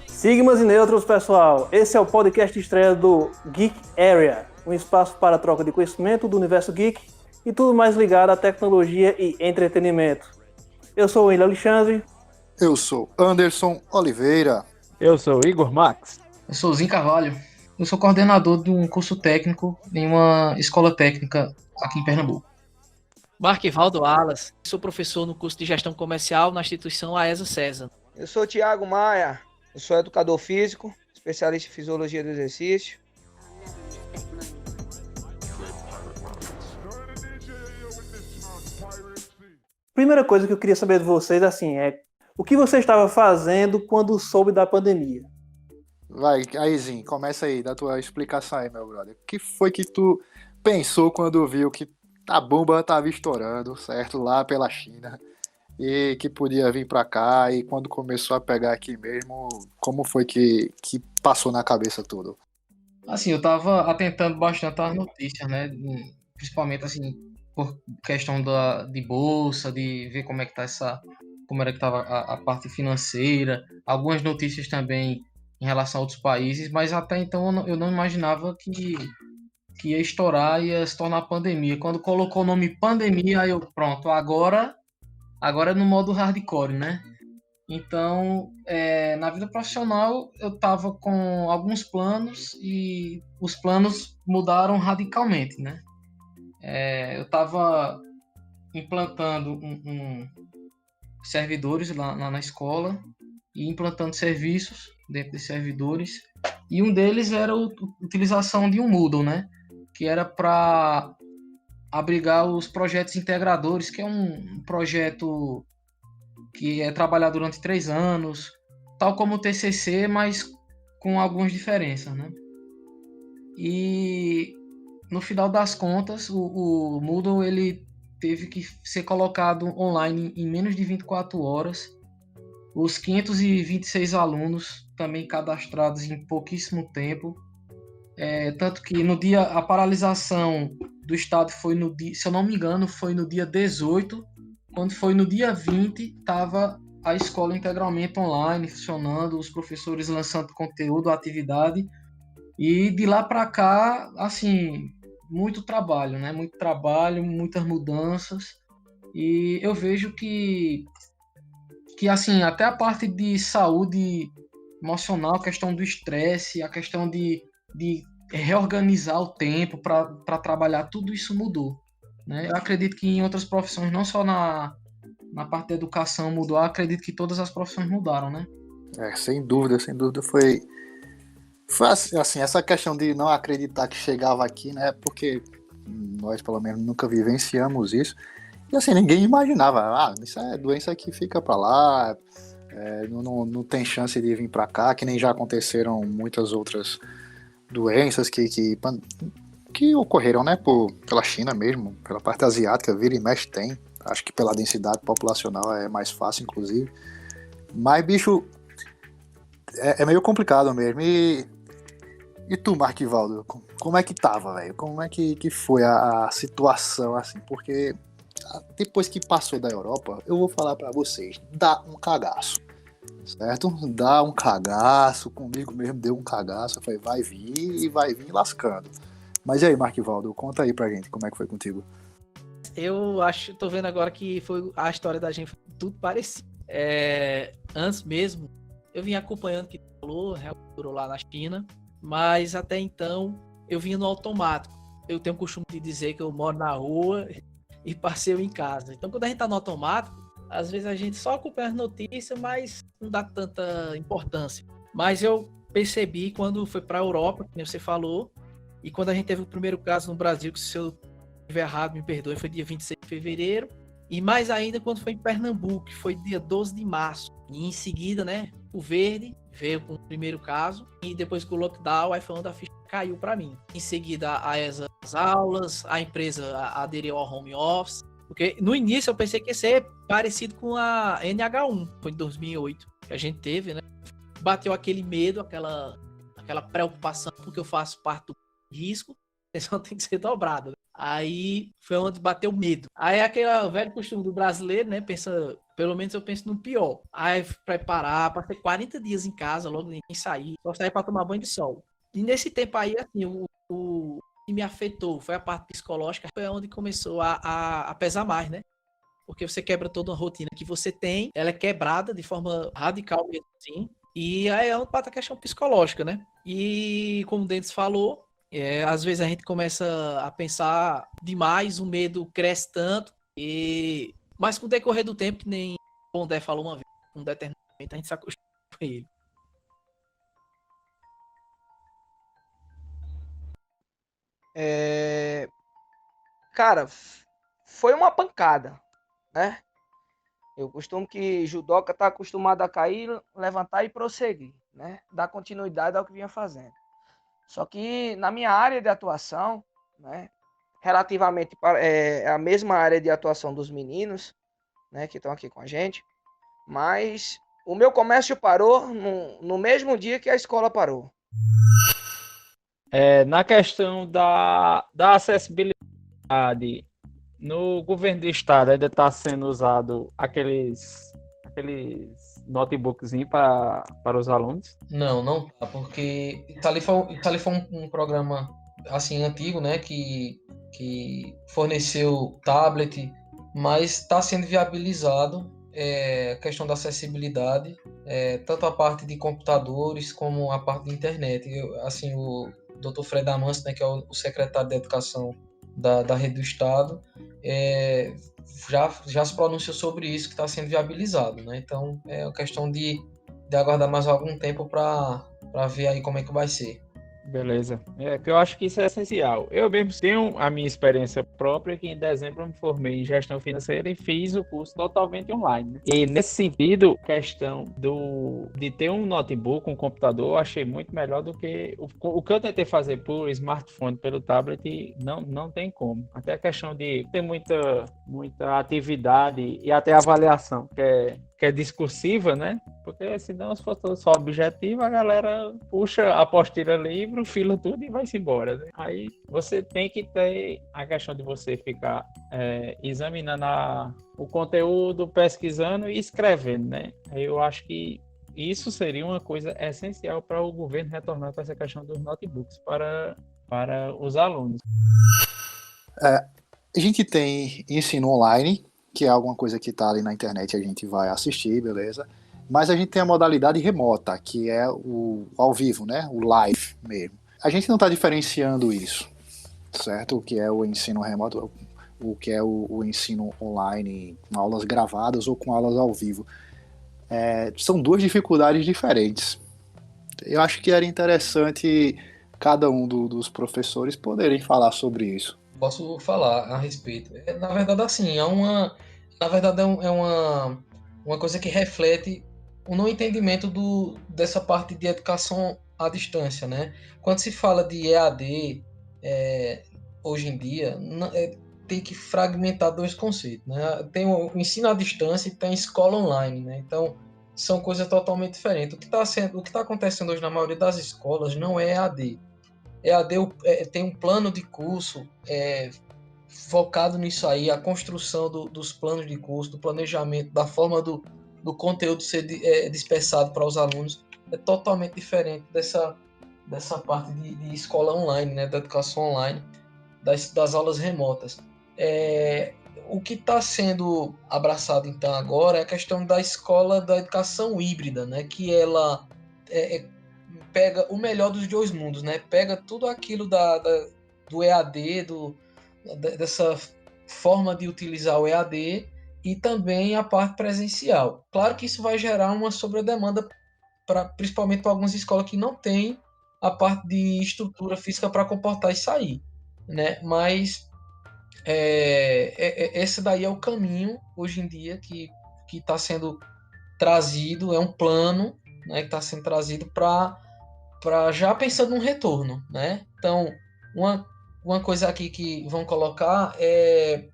Sigmas e neutros, pessoal. Esse é o podcast de estreia do Geek Area, um espaço para troca de conhecimento do universo geek e tudo mais ligado à tecnologia e entretenimento. Eu sou o William Alexandre. Eu sou Anderson Oliveira. Eu sou Igor Max. Eu sou Zinho Carvalho. Eu sou coordenador de um curso técnico em uma escola técnica aqui em Pernambuco. Marquivaldo Alas, sou professor no curso de Gestão Comercial na instituição AESA César. Eu sou Thiago Maia, eu sou educador físico, especialista em fisiologia do exercício. Primeira coisa que eu queria saber de vocês, assim, é o que você estava fazendo quando soube da pandemia? Vai, aí, Zinho, começa aí, dá tua explicação aí, meu brother. O que foi que tu pensou quando viu que a bomba estava estourando, certo? Lá pela China, e que podia vir pra cá, e quando começou a pegar aqui mesmo, como foi que passou na cabeça tudo? Assim, eu tava atentando bastante às notícias, né? Principalmente, assim, por questão de bolsa, de ver como é que tá como era que tava a parte financeira, algumas notícias também em relação a outros países, mas até então eu não imaginava que ia estourar e ia se tornar pandemia. Quando colocou o nome pandemia, aí eu, pronto, agora é no modo hardcore, né? Então, na vida profissional, eu estava com alguns planos e os planos mudaram radicalmente, né? Eu estava implantando servidores lá na escola e implantando serviços dentro de servidores. E um deles era a utilização de um Moodle, né? Que era para abrigar os projetos integradores, que é um projeto que é trabalhado durante 3 anos, tal como o TCC, mas com algumas diferenças, né? E no final das contas, o Moodle ele teve que ser colocado online em menos de 24 horas. Os 526 alunos também cadastrados em pouquíssimo tempo. Tanto que no dia, a paralisação do estado foi no dia, se eu não me engano, foi no dia 18. Quando foi no dia 20, estava a escola integralmente online, funcionando, os professores lançando conteúdo, atividade. E de lá para cá, assim, muito trabalho, né? Muito trabalho, muitas mudanças. E eu vejo que assim, até a parte de saúde emocional, a questão do estresse, a questão de reorganizar o tempo para trabalhar, tudo isso mudou. Né? Eu acredito que em outras profissões, não só na parte da educação mudou, eu acredito que todas as profissões mudaram, né? Sem dúvida foi assim, essa questão de não acreditar que chegava aqui, né? Porque nós, pelo menos, nunca vivenciamos isso. E assim, ninguém imaginava, isso é doença que fica para lá, não tem chance de vir para cá, que nem já aconteceram muitas outras doenças que ocorreram, né, pela China mesmo, pela parte asiática, vira e mexe tem. Acho que pela densidade populacional é mais fácil, inclusive. Mas, bicho, é meio complicado mesmo. E tu, Marquivaldo, como é que tava, velho? Como é que foi a situação, assim? Porque depois que passou da Europa, eu vou falar pra vocês, dá um cagaço, certo? Dá um cagaço, comigo mesmo deu um cagaço. Eu falei, vai vir lascando. Mas e aí, Marquivaldo, conta aí pra gente como é que foi contigo. Eu tô vendo agora que foi a história da gente tudo parecido. Antes mesmo, eu vinha acompanhando o que falou, durou lá na China, mas até então eu vinha no automático. Eu tenho o costume de dizer que eu moro na rua e passeio em casa. Então, quando a gente tá no automático, às vezes a gente só acompanha as notícias, mas não dá tanta importância. Mas eu percebi quando foi para a Europa, como você falou, e quando a gente teve o primeiro caso no Brasil, que se eu estiver errado, me perdoe, foi dia 26 de fevereiro, e mais ainda quando foi em Pernambuco, que foi dia 12 de março. E em seguida, né, o Verde veio com o primeiro caso, e depois com o lockdown, aí foi onde a ficha caiu para mim. Em seguida, as aulas, a empresa aderiu ao home office, porque no início eu pensei que ia ser parecido com a NH1, foi em 2008, que a gente teve, né? Bateu aquele medo, aquela preocupação, porque eu faço parte do risco, a atenção tem que ser dobrada. Aí foi onde bateu medo. Aí aquele velho costume do brasileiro, né? Pensa Pelo menos eu penso no pior. Aí preparar, passei 40 dias em casa, logo ninguém sair, só sair para tomar banho de sol. E nesse tempo aí, assim, o que me afetou foi a parte psicológica, foi onde começou a pesar mais, né? Porque você quebra toda uma rotina que você tem, ela é quebrada de forma radical mesmo assim, e aí é onde bate a questão psicológica, né? E como o Dentes falou, às vezes a gente começa a pensar demais, o medo cresce tanto, mas com o decorrer do tempo, que nem o Pondé falou uma vez, com um determinado momento a gente se acostuma com ele. Cara, foi uma pancada, né? Eu costumo que judoca tá acostumado a cair, levantar e prosseguir, né? Dar continuidade ao que vinha fazendo. Só que na minha área de atuação, né? Relativamente a mesma área de atuação dos meninos, né? Que estão aqui com a gente. Mas o meu comércio parou no mesmo dia que a escola parou. Na questão da acessibilidade, no governo do estado ainda está sendo usado aqueles notebooks para os alunos? Não tá, porque isso ali foi um programa assim antigo, né, que forneceu tablet, mas está sendo viabilizado a questão da acessibilidade, tanto a parte de computadores como a parte de internet. Assim, o Dr. Fred Amâncio, né, que é o secretário de Educação da rede do Estado, já se pronunciou sobre isso, que está sendo viabilizado, né? Então, é uma questão de aguardar mais algum tempo para ver aí como é que vai ser. Beleza. Que eu acho que isso é essencial. Eu mesmo tenho a minha experiência própria, que em dezembro eu me formei em gestão financeira e fiz o curso totalmente online, né? E nesse sentido, a questão de ter um notebook, um computador, eu achei muito melhor do que o que eu tentei fazer por smartphone, pelo tablet, não tem como. Até a questão de ter muita atividade e até avaliação, que é discursiva, né? Porque senão, se for só objetivo, a galera puxa a apostila livre, fila tudo e vai-se embora, né? Aí você tem que ter a questão de você ficar examinando o conteúdo, pesquisando e escrevendo, né? Aí eu acho que isso seria uma coisa essencial para o governo retornar para essa questão dos notebooks para os alunos. A gente tem ensino online, que é alguma coisa que está ali na internet, a gente vai assistir, beleza? Mas a gente tem a modalidade remota, que é o ao vivo, né? O live mesmo. A gente não está diferenciando isso, certo? O que é o ensino remoto, o que é o ensino online, com aulas gravadas ou com aulas ao vivo. São duas dificuldades diferentes. Eu acho que era interessante cada um dos professores poderem falar sobre isso. Posso falar a respeito. Na verdade, assim, uma coisa que reflete o não entendimento dessa parte de educação à distância, né? Quando se fala de EAD, hoje em dia, tem que fragmentar dois conceitos, né? Tem o ensino à distância e tem a escola online, né? Então, são coisas totalmente diferentes. O que está acontecendo hoje na maioria das escolas não é EAD. EAD tem um plano de curso focado nisso aí, a construção dos planos de curso, do planejamento, da forma do conteúdo ser dispersado para os alunos, é totalmente diferente dessa parte de escola online, né, da educação online, das aulas remotas. O que está sendo abraçado então agora é a questão da escola da educação híbrida, né, que ela pega o melhor dos dois mundos, né, pega tudo aquilo do EAD, dessa forma de utilizar o EAD e também a parte presencial. Claro que isso vai gerar uma sobredemanda, principalmente para algumas escolas que não têm a parte de estrutura física para comportar isso aí, né? Mas esse daí é o caminho hoje em dia que está sendo trazido, é um plano, né, que está sendo trazido para já pensando num retorno, né? Então, uma coisa aqui que vão colocar é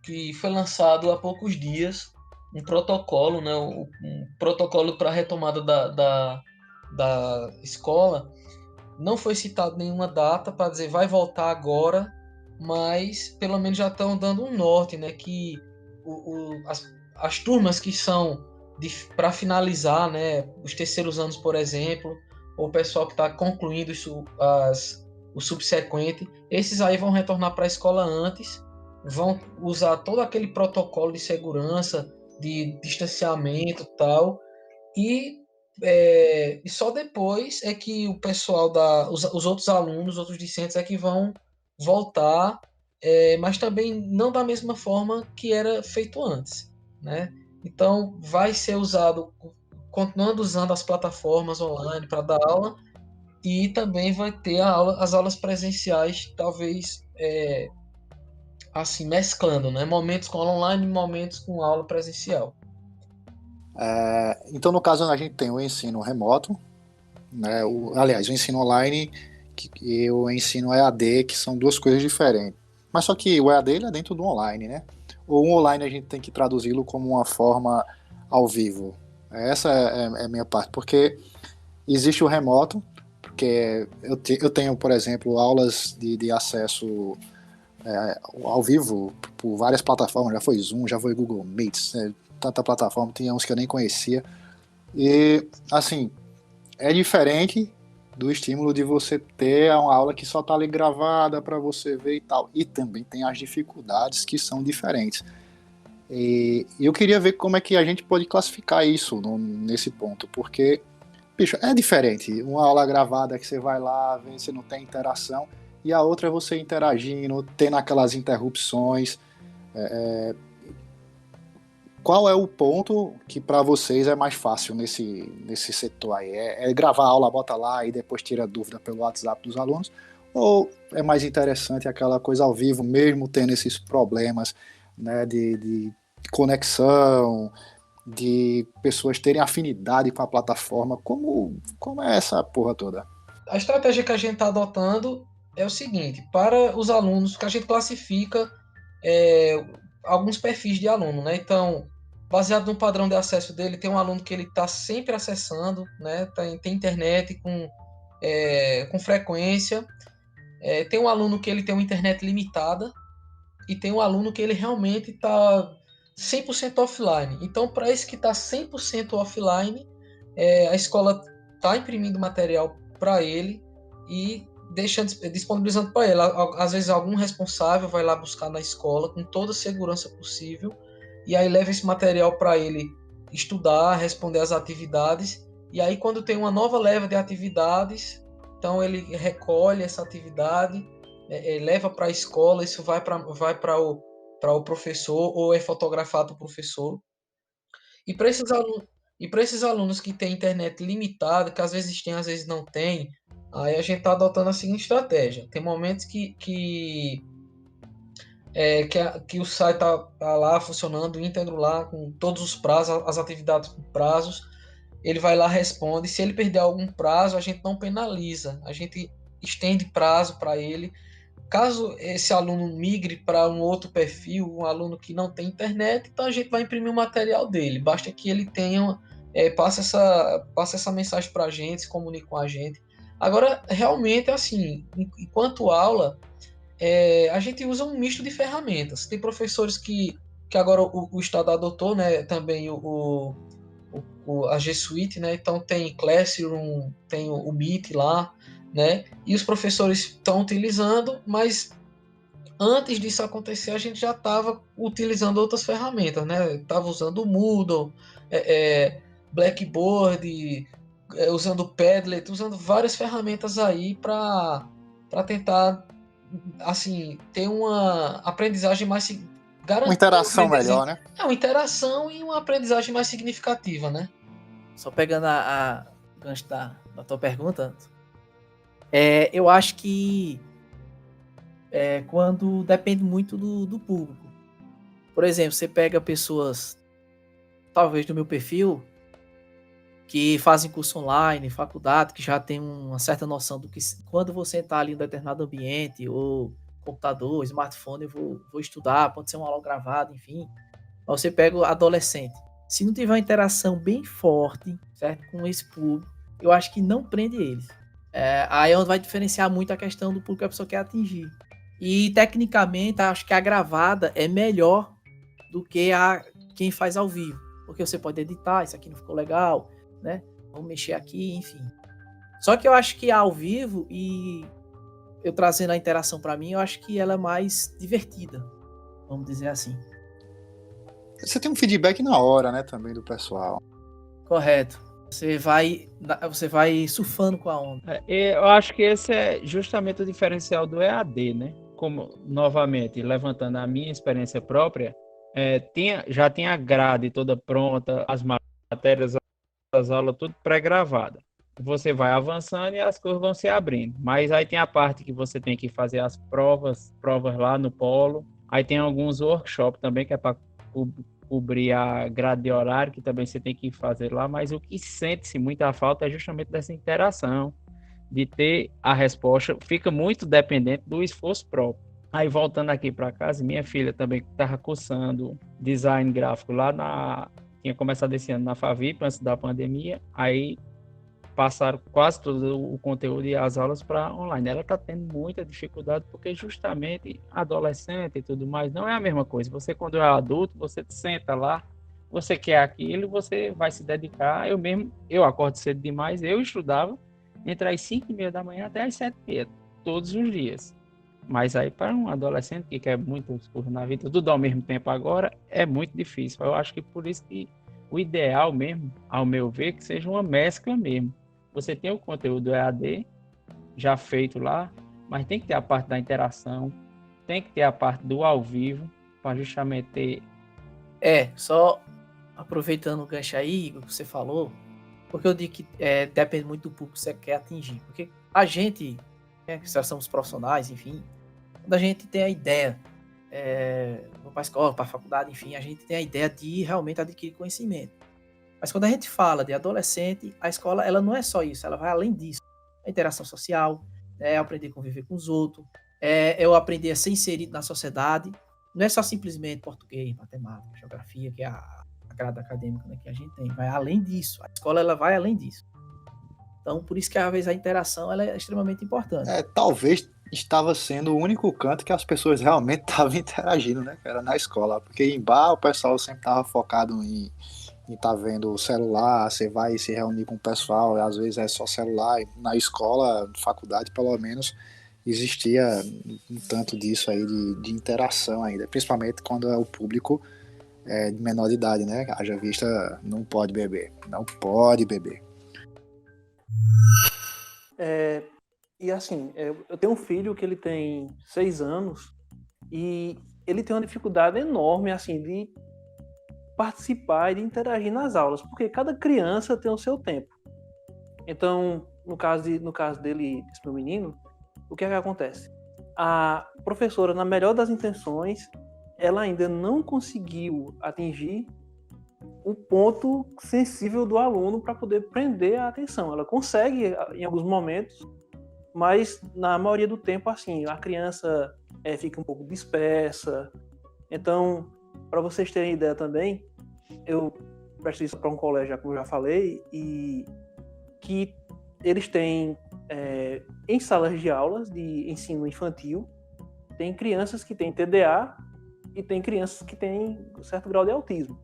que foi lançado há poucos dias um protocolo, né? Um protocolo para a retomada da escola. Não foi citado nenhuma data para dizer vai voltar agora, mas pelo menos já estão dando um norte, né? Que as turmas que são para finalizar, né, os terceiros anos, por exemplo, ou o pessoal que está concluindo o subsequente, esses aí vão retornar para a escola antes, vão usar todo aquele protocolo de segurança, de distanciamento e tal, e só depois é que o pessoal os outros alunos, os outros discentes é que vão voltar, mas também não da mesma forma que era feito antes, né? Então vai ser usado, continuando usando as plataformas online para dar aula, e também vai ter as aulas presenciais, talvez assim, mesclando, né? Momentos com aula online e momentos com aula presencial. Então, no caso, a gente tem o ensino remoto, né? Aliás, o ensino online e o ensino EAD, que são duas coisas diferentes. Mas só que o EAD ele é dentro do online, né? O online a gente tem que traduzi-lo como uma forma ao vivo. Essa é a minha parte, porque existe o remoto, porque eu tenho, por exemplo, aulas de acesso ao vivo por várias plataformas, já foi Zoom, já foi Google Meet, tanta plataforma, tinha uns que eu nem conhecia. E, assim, é diferente do estímulo de você ter uma aula que só está ali gravada para você ver e tal. E também tem as dificuldades que são diferentes. E eu queria ver como é que a gente pode classificar isso nesse ponto, porque, bicho, é diferente. Uma aula gravada que você vai lá, vê, você não tem interação, e a outra é você interagindo, tendo aquelas interrupções. Qual é o ponto que para vocês é mais fácil nesse setor aí? É gravar a aula, bota lá e depois tira dúvida pelo WhatsApp dos alunos? Ou é mais interessante aquela coisa ao vivo, mesmo tendo esses problemas, né, de conexão, de pessoas terem afinidade com a plataforma? Como é essa porra toda? A estratégia que a gente está adotando é o seguinte: para os alunos, que a gente classifica alguns perfis de aluno, né? Então, baseado no padrão de acesso dele, tem um aluno que ele está sempre acessando, né? Tem internet com frequência. Tem um aluno que ele tem uma internet limitada e tem um aluno que ele realmente está 100% offline. Então, para esse que está 100% offline, a escola está imprimindo material para ele e disponibilizando para ele. Às vezes algum responsável vai lá buscar na escola com toda a segurança possível e aí leva esse material para ele estudar, responder às atividades, e aí quando tem uma nova leva de atividades, então ele recolhe essa atividade, leva para a escola, isso vai para o professor ou é fotografado para o professor. E para esses alunos que têm internet limitada, que às vezes tem, às vezes não tem, aí a gente está adotando a seguinte estratégia. Tem momentos que o site está lá funcionando íntegro lá, com todos os prazos, as atividades com prazos. Ele vai lá, responde. Se ele perder algum prazo, a gente não penaliza. A gente estende prazo para ele. Caso esse aluno migre para um outro perfil, um aluno que não tem internet, então a gente vai imprimir o material dele. Basta que ele tenha, passe essa mensagem para a gente, se comunique com a gente. Agora, realmente, assim, enquanto aula, a gente usa um misto de ferramentas. Tem professores que agora o Estado adotou, né, também a G Suite, né? Então tem Classroom, tem o Meet lá, né? E os professores estão utilizando, mas antes disso acontecer, a gente já estava utilizando outras ferramentas, né? Estava usando o Moodle, Blackboard, usando o Padlet, usando várias ferramentas aí para tentar, assim, ter uma aprendizagem mais Uma interação melhor, né? uma interação e uma aprendizagem mais significativa, né? Só pegando a gancho da tua pergunta, eu acho que quando depende muito do público. Por exemplo, você pega pessoas, talvez do meu perfil, que fazem curso online, faculdade, que já tem uma certa noção do que quando você está ali em um determinado ambiente, ou computador, smartphone, eu vou estudar, pode ser uma aula gravada, enfim. Mas você pega o adolescente. Se não tiver uma interação bem forte, certo, com esse público, eu acho que não prende eles. Aí é onde vai diferenciar muito a questão do público que a pessoa quer atingir. E, tecnicamente, acho que a gravada é melhor do que a quem faz ao vivo, porque você pode editar, isso aqui não ficou legal, né? Vamos mexer aqui, enfim. Só que eu acho que ao vivo e eu trazendo a interação para mim, eu acho que ela é mais divertida, vamos dizer assim. Você tem um feedback na hora, né, também do pessoal. Correto. Você vai surfando com a onda. Eu acho que esse é justamente o diferencial do EAD, né? Como, novamente, levantando a minha experiência própria, já tinha a grade toda pronta, as matérias, as aulas, tudo pré-gravada. Você vai avançando e as coisas vão se abrindo. Mas aí tem a parte que você tem que fazer as provas lá no polo. Aí tem alguns workshops também, que é para cobrir a grade de horário, que também você tem que fazer lá, mas o que sente-se muita falta é justamente dessa interação, de ter a resposta, fica muito dependente do esforço próprio. Aí voltando aqui para casa, minha filha também estava cursando design gráfico tinha começado esse ano na FAVIP, antes da pandemia, aí passaram quase todo o conteúdo e as aulas para online. Ela está tendo muita dificuldade porque justamente adolescente e tudo mais não é a mesma coisa. Você, quando é adulto, você senta lá, você quer aquilo, você vai se dedicar. Eu acordo cedo demais, eu estudava entre as 5h30 da manhã até as 7h30, todos os dias. Mas aí para um adolescente que quer muitas coisas na vida, tudo ao mesmo tempo agora, é muito difícil. Eu acho que por isso que o ideal mesmo, ao meu ver, que seja uma mescla mesmo. Você tem o conteúdo EAD já feito lá, mas tem que ter a parte da interação, tem que ter a parte do ao vivo, para justamente ter... Só aproveitando o gancho aí, Igor, que você falou, porque eu digo que depende muito do público que você quer atingir. Porque a gente, que já somos profissionais, enfim, quando a gente tem a ideia, vou para a escola, para a faculdade, enfim, a gente tem a ideia de realmente adquirir conhecimento. Mas quando a gente fala de adolescente, a escola ela não é só isso, ela vai além disso. A interação social, aprender a conviver com os outros, eu aprender a ser inserido na sociedade. Não é só simplesmente português, matemática, geografia, que é a grade acadêmica, né, que a gente tem. Vai além disso. A escola ela vai além disso. Então, por isso que às vezes a interação ela é extremamente importante. Talvez estava sendo o único canto que as pessoas realmente estavam interagindo, né? Que era na escola. Porque em bar o pessoal sempre estava focado em estar vendo o celular, você vai se reunir com o pessoal, às vezes é só celular. Na escola, faculdade, pelo menos, existia um tanto disso aí de interação ainda, principalmente quando é o público de menor de idade, né? Haja vista, não pode beber. E assim, eu tenho um filho que ele tem 6 anos e ele tem uma dificuldade enorme, assim, de participar e de interagir nas aulas, porque cada criança tem o seu tempo. Então, no caso dele, esse meu menino, o que é que acontece? A professora, na melhor das intenções, ela ainda não conseguiu atingir o ponto sensível do aluno para poder prender a atenção. Ela consegue em alguns momentos, mas na maioria do tempo, assim, a criança fica um pouco dispersa. Então, para vocês terem ideia também, eu presto isso para um colégio, como eu já falei, e que eles têm, em salas de aulas de ensino infantil, tem crianças que têm TDA e tem crianças que têm um certo grau de autismo.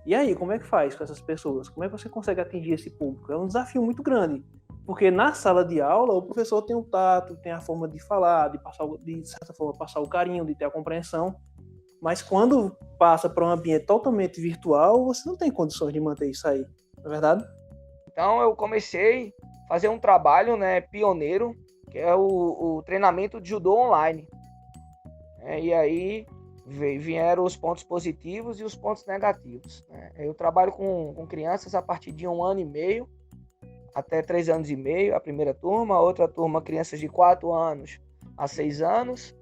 E aí, como é que faz com essas pessoas? Como é que você consegue atingir esse público? É um desafio muito grande, porque na sala de aula o professor tem o tato, tem a forma de falar, de certa forma passar o carinho, de ter a compreensão, mas quando passa para um ambiente totalmente virtual, você não tem condições de manter isso aí, não é verdade? Então eu comecei a fazer um trabalho, né, pioneiro, que é o treinamento de judô online. E aí vieram os pontos positivos e os pontos negativos. Eu trabalho com crianças a partir de 1 ano e meio até 3 anos e meio, a primeira turma, a outra turma crianças de 4 anos a 6 anos,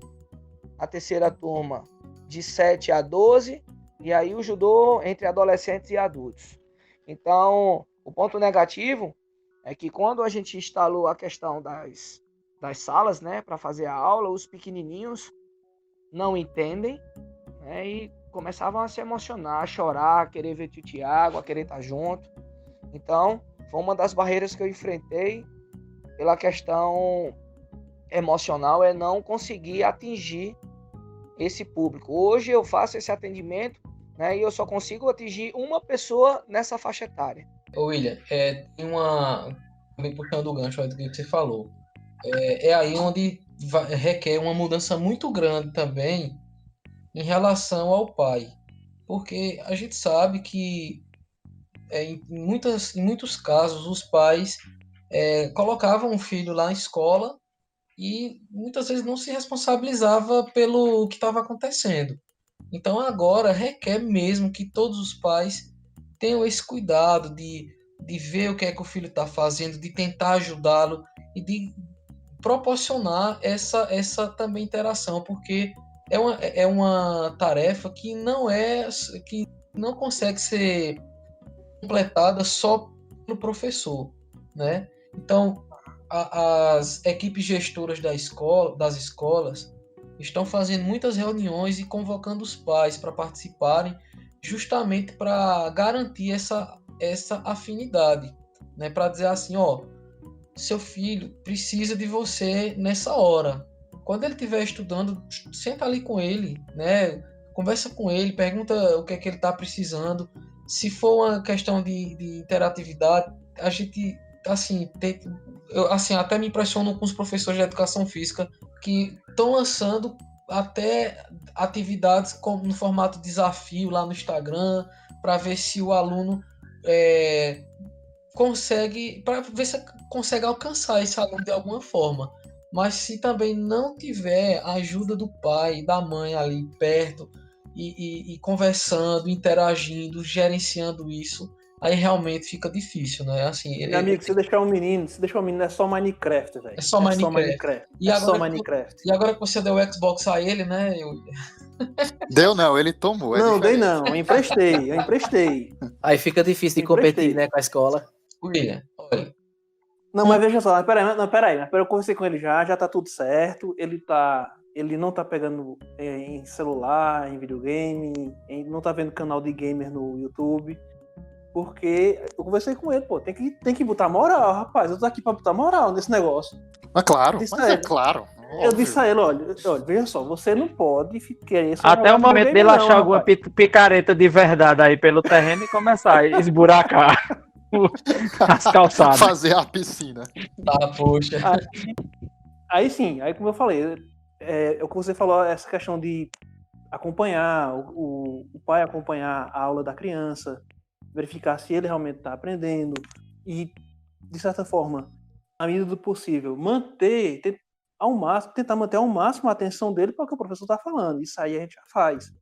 a terceira turma de 7 a 12, e aí o judô entre adolescentes e adultos. Então, o ponto negativo é que quando a gente instalou a questão das salas, né, para fazer a aula, os pequenininhos não entendem, né, e começavam a se emocionar, a chorar, a querer ver tio Tiago, a querer estar junto. Então, foi uma das barreiras que eu enfrentei pela questão emocional, é não conseguir atingir esse público. Hoje eu faço esse atendimento né? E eu só consigo atingir uma pessoa nessa faixa etária. Ô, William, tem uma. Também puxando o gancho aí do que você falou. É aí onde requer uma mudança muito grande também em relação ao pai. Porque a gente sabe que em muitos casos os pais colocavam o filho lá na escola e muitas vezes não se responsabilizava pelo que estava acontecendo. Então agora requer mesmo que todos os pais tenham esse cuidado de ver o que é que o filho está fazendo, de tentar ajudá-lo e de proporcionar essa também interação, porque é uma tarefa que não consegue ser completada só pelo professor, né? Então, as equipes gestoras das escolas estão fazendo muitas reuniões e convocando os pais para participarem, justamente para garantir essa afinidade, né? Para dizer assim, ó, seu filho precisa de você nessa hora. Quando ele estiver estudando, senta ali com ele, né? Conversa com ele, pergunta o que é que ele está precisando. Se for uma questão de interatividade, a gente, assim, até me impressiono com os professores de educação física que estão lançando até atividades no formato desafio lá no Instagram, para ver se o aluno para ver se consegue alcançar esse aluno de alguma forma. Mas se também não tiver a ajuda do pai, da mãe ali perto, e conversando, interagindo, gerenciando isso, aí realmente fica difícil, né? Assim, Meu amigo, se deixar um menino é só Minecraft, velho. É só Minecraft. Só Minecraft. E agora que você deu o Xbox a ele, né? Deu não, ele tomou. Não, dei não, eu emprestei. Aí fica difícil de competir, né, com a escola. William, olha. Não, mas veja só, peraí, eu conversei com ele já tá tudo certo, ele não tá pegando em celular, em videogame, não tá vendo canal de gamer no YouTube, porque eu conversei com ele, pô, tem que botar moral, rapaz, eu tô aqui pra botar moral nesse negócio. Mas claro, claro. Eu disse a ele, olha, veja só, você não pode querer só até o momento dele achar alguma rapaz. picareta de verdade aí pelo terreno e começar a esburacar as calçadas. Fazer a piscina. Tá, poxa. Aí sim, aí como eu falei, o que você falou, essa questão de acompanhar, o pai acompanhar a aula da criança, verificar se ele realmente está aprendendo e, de certa forma, à medida do possível, tentar manter ao máximo a atenção dele para o que o professor está falando. Isso aí a gente já faz.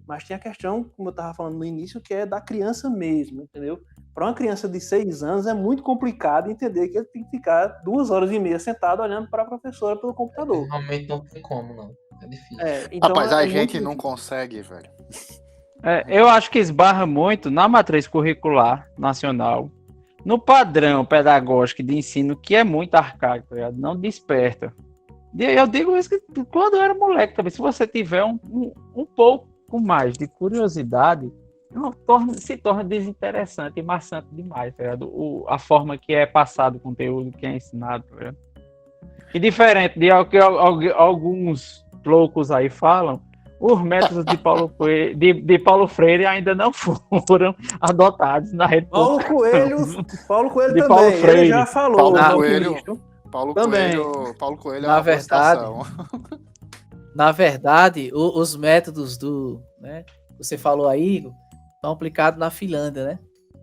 Mas tem a questão, como eu estava falando no início, que é da criança mesmo, entendeu? Para uma criança de 6 anos é muito complicado entender que ele tem que ficar 2h30 sentado olhando para a professora pelo computador. Realmente não tem como, não. É difícil. Então rapaz, a gente muito não consegue, velho. Eu acho que esbarra muito na matriz curricular nacional, no padrão pedagógico de ensino, que é muito arcaico, tá? Não desperta. Eu digo isso que quando eu era moleque também, se você tiver um pouco mais de curiosidade, se torna desinteressante e maçante demais, tá ligado? A forma que é passado o conteúdo, que é ensinado, tá ligado? E diferente de que alguns loucos aí falam, os métodos de Paulo Freire ainda não foram adotados na rede Paulo Coelho de também, Paulo Freire. ele já falou. Paulo também. Coelho é Na uma verdade, boa Na verdade, os métodos né, você falou aí, Igor, estão aplicados na Finlândia, né?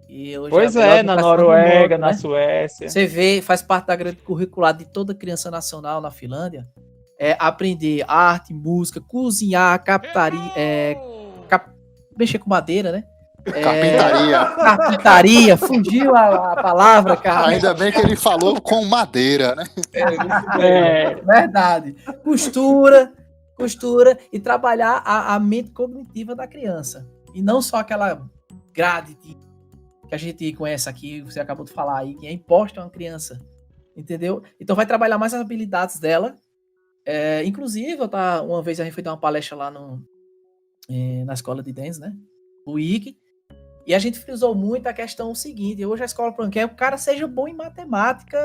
E hoje Pois a na educação Noruega, remota, na né? Suécia. Você vê, faz parte da grade curricular de toda criança nacional na Finlândia, aprender arte, música, cozinhar, mexer com madeira, né? Carpintaria, fugiu a palavra, cara. Ainda bem que ele falou com madeira, né? Verdade. Costura e trabalhar a mente cognitiva da criança. E não só aquela grade que a gente conhece aqui, você acabou de falar aí, que é imposta a uma criança. Entendeu? Então vai trabalhar mais as habilidades dela. Inclusive, uma vez a gente foi dar uma palestra lá na escola de dance, né? O IG. E a gente frisou muito a questão seguinte: hoje a escola quer que o cara seja bom em matemática,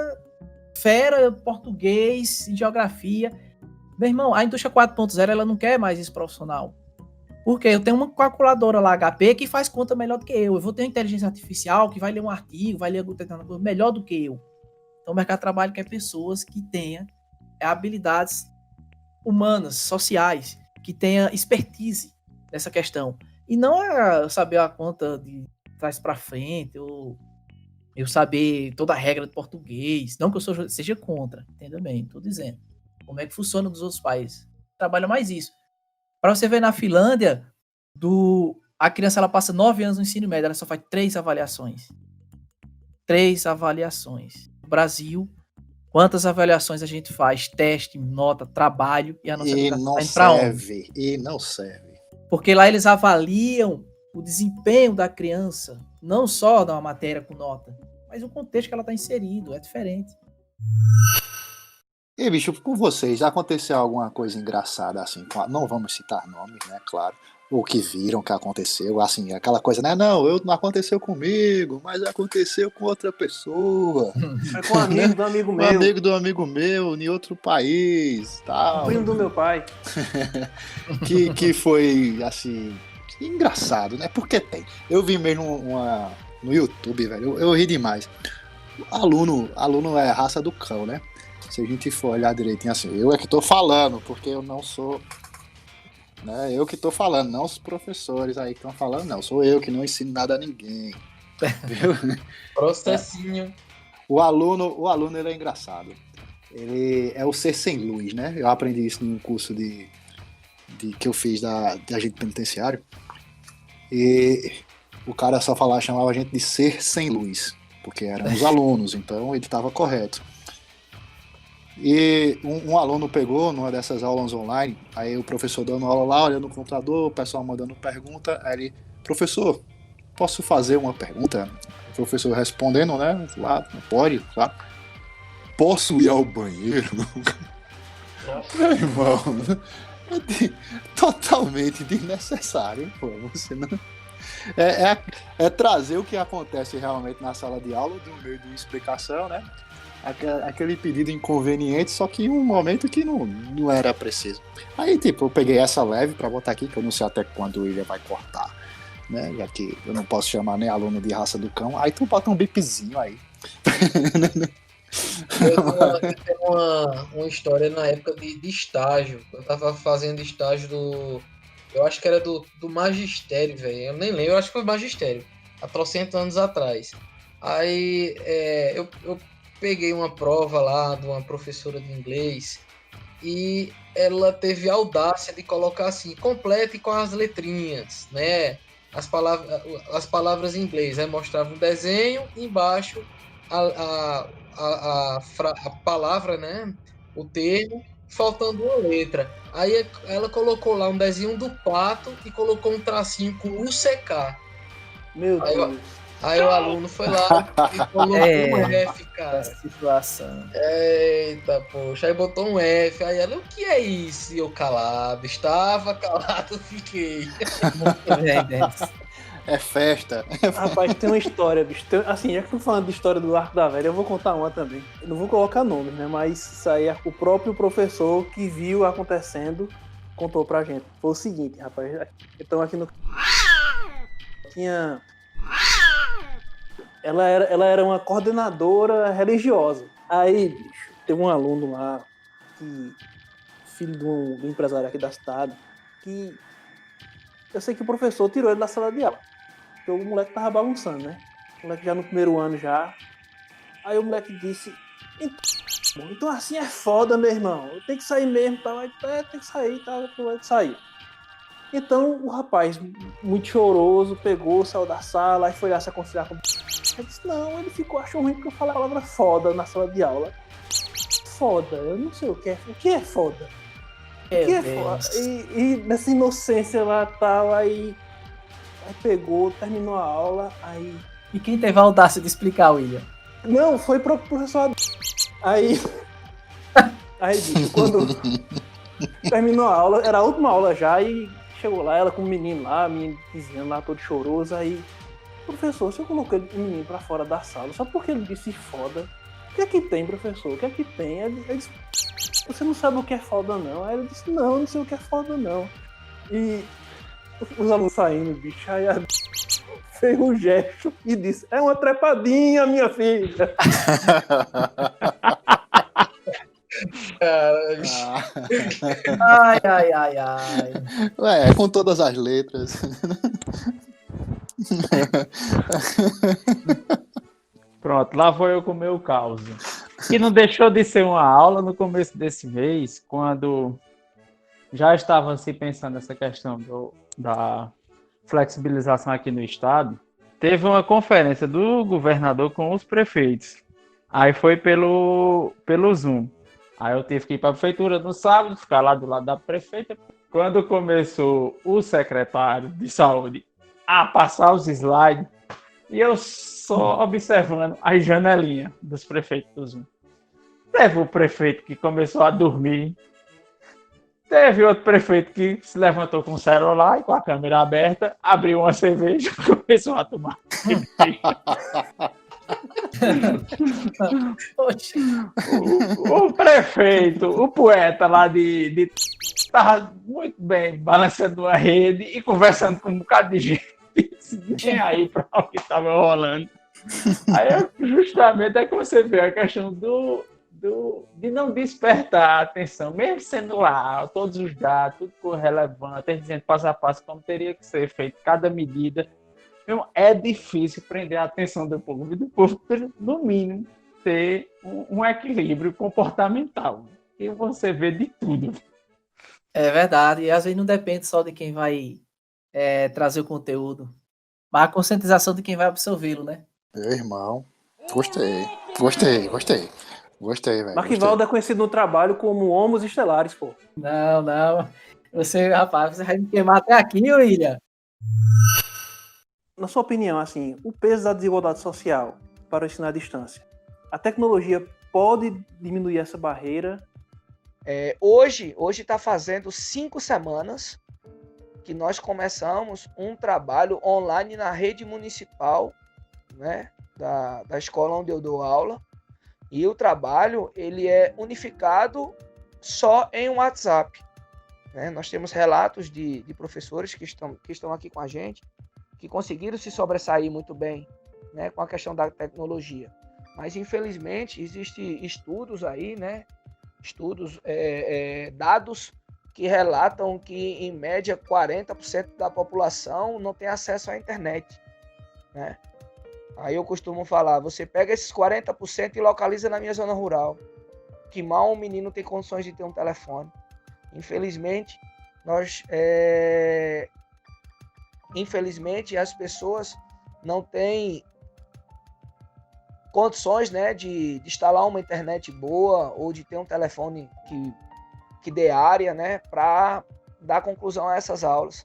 fera, português, em geografia. Meu irmão, a indústria 4.0 ela não quer mais isso profissional. Porque eu tenho uma calculadora lá, HP, que faz conta melhor do que eu. Eu vou ter uma inteligência artificial que vai ler um artigo, vai ler alguma coisa melhor do que eu. Então o mercado de trabalho quer pessoas que tenham habilidades humanas, sociais, que tenham expertise nessa questão. E não é saber a conta de trás para frente, ou eu saber toda a regra do português. Não que eu seja contra, entenda bem, estou dizendo. Como é que funciona nos outros países. Trabalha mais isso. Para você ver na Finlândia, a criança ela passa 9 anos no ensino médio, ela só faz 3 avaliações. 3 avaliações. No Brasil, quantas avaliações a gente faz? Teste, nota, trabalho, e a nossa educação está indo para onde? E não serve. Porque lá eles avaliam o desempenho da criança, não só da matéria com nota, mas o contexto que ela está inserido, é diferente. E, bicho, com vocês, já aconteceu alguma coisa engraçada, assim, não vamos citar nomes, né, claro, o que viram que aconteceu, assim, aquela coisa, né, não aconteceu comigo, mas aconteceu com outra pessoa. Foi com um amigo do amigo meu. Um amigo do amigo meu, em outro país, tal. Um primo do meu pai. que foi, assim, engraçado, né, porque tem. Eu vi mesmo no YouTube, velho, eu ri demais. Aluno é raça do cão, né? Se a gente for olhar direitinho assim, eu é que tô falando, porque eu não sou, né, eu que tô falando, não os professores aí que estão falando, não, sou eu que não ensino nada a ninguém, viu? Processinho. O aluno ele é engraçado, ele é o ser sem luz, né, eu aprendi isso num curso de que eu fiz de agente penitenciário, e o cara chamava a gente de ser sem luz, porque eram os alunos, então ele estava correto. E um aluno pegou numa dessas aulas online, aí o professor dando aula lá, olhando no computador, o pessoal mandando pergunta, aí ele, professor, posso fazer uma pergunta? O professor respondendo, né, lá, pode, claro. Posso ir ao banheiro? Meu irmão, totalmente desnecessário, pô, você não... É trazer o que acontece realmente na sala de aula, do meio de explicação, né? Aquele pedido inconveniente, só que em um momento que não era preciso. Aí, tipo, eu peguei essa leve pra botar aqui, que eu não sei até quando o William vai cortar, né? Já que eu não posso chamar nem aluno de raça do cão. Aí tu bota um bipzinho aí. Eu tenho uma história na época de estágio. Eu tava fazendo estágio eu acho que era do magistério, velho. Eu nem lembro, eu acho que foi magistério. Há 300 anos atrás. Aí eu peguei uma prova lá de uma professora de inglês e ela teve a audácia de colocar assim, complete com as letrinhas, né? As palavras em inglês. Aí mostrava um desenho e embaixo a palavra, né? O termo, faltando uma letra. Aí ela colocou lá um desenho do pato e colocou um tracinho com UCK. Meu Deus. Aí o aluno foi lá e colocou um F, cara. Situação. Eita, poxa. Aí botou um F. Aí ela, o que é isso? E eu calado. Estava calado, fiquei. Muito bem, Denis. É festa. Rapaz, tem uma história, bicho. Assim, já que eu tô falando de história do Arco da Velha, eu vou contar uma também. Eu não vou colocar nomes, né? Mas isso aí é o próprio professor que viu acontecendo contou pra gente. Foi o seguinte, rapaz. Então aqui no... Ela era uma coordenadora religiosa. Aí, bicho, teve um aluno lá, filho do empresário aqui da cidade, que eu sei que o professor tirou ele da sala de aula. Porque o moleque tava bagunçando, né? O moleque já no primeiro ano já. Aí o moleque disse, então assim é foda, meu irmão. Eu tenho que sair mesmo, tá? Tem que sair, tá? Tem que sair. Então o rapaz, muito choroso, pegou, saiu da sala, aí foi lá se aconselhar com o... Ele disse, não, ele achou ruim porque eu falei a palavra foda na sala de aula. Foda, eu não sei o que é. O que é foda? O que é foda? E nessa inocência lá tal, aí pegou, terminou a aula, aí... E quem teve a audácia de explicar, William? Não, foi pro professor. Aí, bicho, quando terminou a aula, era a última aula já, e chegou lá, ela com o menino lá, menino vizinho lá, todo choroso, aí... Professor, se eu coloquei o menino pra fora da sala, só porque ele disse foda, o que é que tem, professor? O que é que tem? Ele disse, você não sabe o que é foda, não? Aí ele disse, não sei o que é foda, não. E Os alunos saindo, bicho, aí a fez um gesto e disse: é uma trepadinha, minha filha. Ai, ai, ai, ai. É, com todas as letras. Pronto, lá vou eu com o meu caos. Que não deixou de ser uma aula no começo desse mês, quando já estavam se pensando nessa questão da flexibilização aqui no estado. Teve uma conferência do governador com os prefeitos. Aí foi pelo Zoom. Aí eu tive que ir para a prefeitura no sábado, ficar lá do lado da prefeita. Quando começou o secretário de saúde a passar os slides, e eu só observando as janelinhas dos prefeitos do Zoom. Teve o prefeito que começou a dormir. Teve outro prefeito que se levantou com o celular e com a câmera aberta, abriu uma cerveja e começou a tomar. Poxa. O prefeito, o poeta lá de estava muito bem balançando a rede e conversando com um bocado de gente. Nem aí para o que estava rolando. Aí justamente é que você vê a questão de não despertar a atenção, mesmo sendo lá, todos os dados, tudo relevante, dizendo passo a passo como teria que ser feito cada medida. Então, é difícil prender a atenção do povo, e do povo, no mínimo, ter um equilíbrio comportamental. E você vê de tudo. É verdade, e às vezes não depende só de quem vai trazer o conteúdo, mas a conscientização de quem vai absorvê-lo, né? Meu irmão, gostei, velho. Marquivaldo é conhecido no trabalho como Homos Estelares, pô. Não. Você, rapaz, você vai me queimar até aqui, William. Na sua opinião, assim, o peso da desigualdade social para o ensino à distância, a tecnologia pode diminuir essa barreira? Hoje está fazendo 5 semanas que nós começamos um trabalho online na rede municipal, né, da escola onde eu dou aula. E o trabalho ele é unificado só em WhatsApp. Né? Nós temos relatos de professores que estão aqui com a gente, que conseguiram se sobressair muito bem, né, com a questão da tecnologia. Mas, infelizmente, existem estudos aí, né, dados que relatam que, em média, 40% da população não tem acesso à internet. Né? Aí eu costumo falar, você pega esses 40% e localiza na minha zona rural, que mal um menino tem condições de ter um telefone. Infelizmente, as pessoas não têm condições, né, de instalar uma internet boa ou de ter um telefone que dê área, né, para dar conclusão a essas aulas.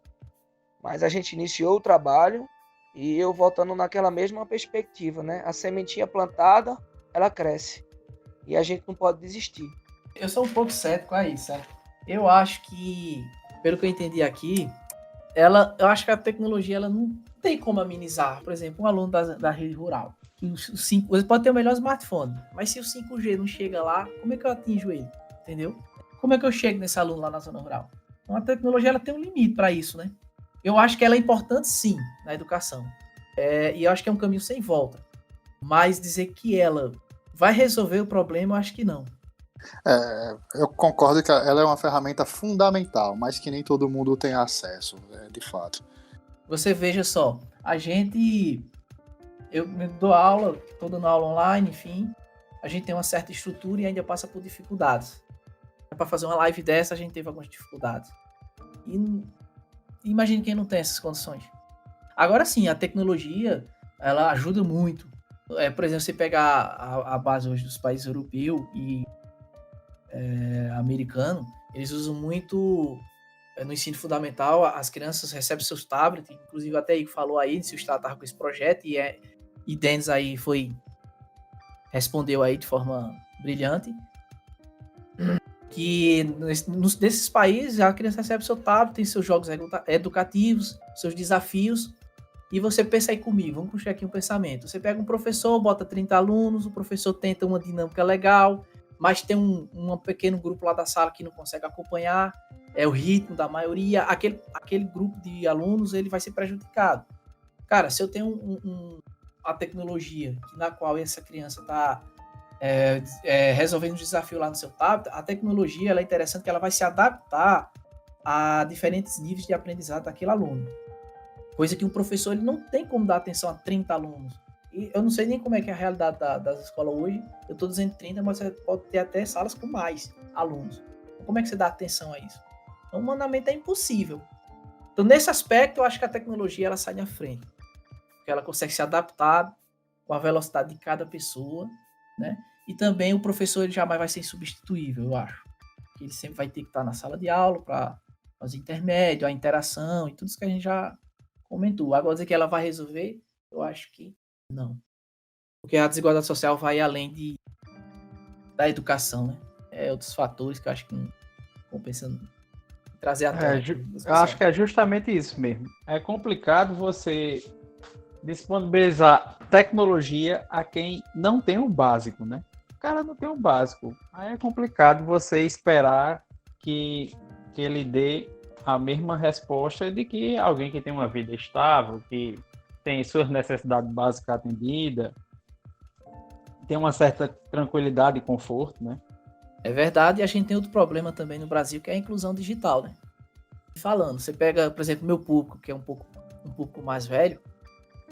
Mas a gente iniciou o trabalho e eu voltando naquela mesma perspectiva, né? A sementinha plantada, ela cresce. E a gente não pode desistir. Eu sou um pouco cético a isso, sabe? Eu acho que, pelo que eu entendi aqui, eu acho que a tecnologia ela não tem como amenizar. Por exemplo, um aluno da rede rural. Você pode ter o melhor smartphone, mas se o 5G não chega lá, como é que eu atinjo ele? Entendeu? Como é que eu chego nesse aluno lá na zona rural? Então, a tecnologia ela tem um limite para isso, né? Eu acho que ela é importante, sim, na educação. E eu acho que é um caminho sem volta. Mas dizer que ela vai resolver o problema, eu acho que não. Eu concordo que ela é uma ferramenta fundamental, mas que nem todo mundo tem acesso, de fato. Você veja só, eu dou aula, estou dando aula online, enfim, a gente tem uma certa estrutura e ainda passa por dificuldades. Para fazer uma live dessa, a gente teve algumas dificuldades. E imagine quem não tem essas condições. Agora sim, a tecnologia, ela ajuda muito. Por exemplo, você pegar a base hoje dos países europeus e americano, eles usam muito no ensino fundamental, as crianças recebem seus tablets, inclusive até aí falou aí, se o Estado estava com esse projeto, e Denis aí respondeu aí de forma brilhante, que nesses países a criança recebe seu tablet, tem seus jogos educativos, seus desafios, e você pensa aí comigo, vamos puxar aqui um pensamento. Você pega um professor, bota 30 alunos, o professor tenta uma dinâmica legal, mas tem um pequeno grupo lá da sala que não consegue acompanhar. o ritmo da maioria, aquele grupo de alunos ele vai ser prejudicado. Cara, se eu tenho a tecnologia na qual essa criança está resolvendo um desafio lá no seu tablet, a tecnologia ela é interessante que ela vai se adaptar a diferentes níveis de aprendizado daquele aluno. Coisa que um professor ele não tem como dar atenção a 30 alunos. E eu não sei nem como é que é a realidade das escolas hoje. Eu estou dizendo 30, mas você pode ter até salas com mais alunos. Como é que você dá atenção a isso? Então, humanamente é impossível. Então, nesse aspecto, eu acho que a tecnologia ela sai na frente. Porque ela consegue se adaptar com a velocidade de cada pessoa, né? E também o professor ele jamais vai ser insubstituível, eu acho. Ele sempre vai ter que estar na sala de aula para fazer intermédio, a interação e tudo isso que a gente já comentou. Agora, dizer que ela vai resolver, eu acho que não. Porque a desigualdade social vai além da educação, né? Outros fatores que eu acho que não compensam trazer à tona. Eu acho que é justamente isso mesmo. É complicado você disponibilizar tecnologia a quem não tem o básico, né? O cara não tem o básico. Aí é complicado você esperar que ele dê a mesma resposta de que alguém que tem uma vida estável, que tem suas necessidades básicas atendidas, tem uma certa tranquilidade e conforto, né? É verdade, e a gente tem outro problema também no Brasil, que é a inclusão digital, né? Falando, você pega, por exemplo, meu público, que é um pouco mais velho,